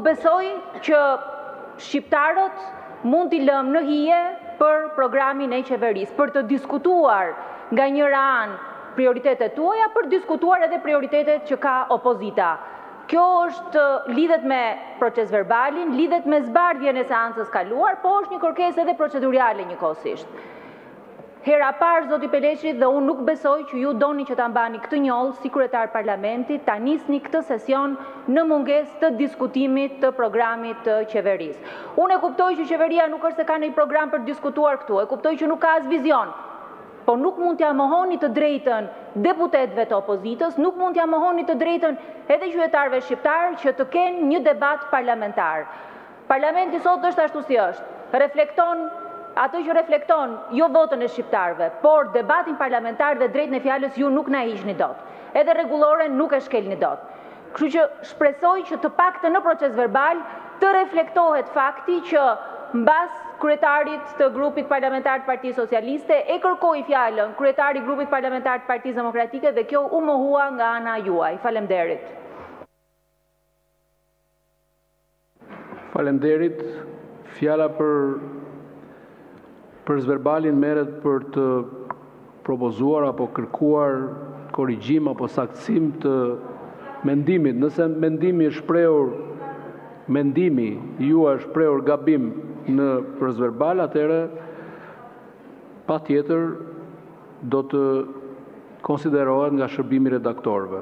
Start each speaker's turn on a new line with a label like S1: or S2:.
S1: Besoj që shqiptarët mund t'i lëmë në hije për programin e qeverisë, për të diskutuar nga njëra anë prioritetet tuaja, për diskutuar edhe prioritetet që ka opozita. Kjo lidhet me proces verbalin, lidhet me zbardhjen e seancës kaluar, po është një kërkesë edhe procedurale njëkohësisht. Hera parë, zoti Peleqi, dhe unë nuk besoj që ju doni që ta mbani këtë njollë si kryetar parlamentit, ta nisni këtë sesion në mungesë të diskutimit të programit të qeverisë. Unë e kuptoj që qeveria nuk është se ka një program për diskutuar këtu, e kuptoj që nuk ka as vizion, po nuk mund t'ja mohoni të drejtën deputetëve të opozitës, nuk mund t'ja mohoni të drejtën edhe qytetarëve shqiptarë që të kenë një debat parlamentar. Parlamenti sot është ashtu si është, reflekton atë që reflekton jo votën e shqiptarëve, por debatin parlamentar dhe drejtën e fjalës ju nuk na hiqni dot. Edhe rregulloren nuk e shkelni dot. Kështu që shpresoj që të paktën në proces verbal të reflektohet fakti që mbas kryetarit të grupit parlamentar të Partisë Socialiste e kërkoi fjalën kryetari i grupit parlamentar të Partisë Demokratike dhe kjo u mohua nga ana juaj. Faleminderit.
S2: Faleminderit. Fjala për zverbalin merret për të propozuar apo kërkuar korrigjim apo saktësim të mendimit. Nëse mendimi është shprehur, mendimi juaj është shprehur gabim në përzverbal, atëherë patjetër do të konsiderohet nga shërbimi redaktorëve.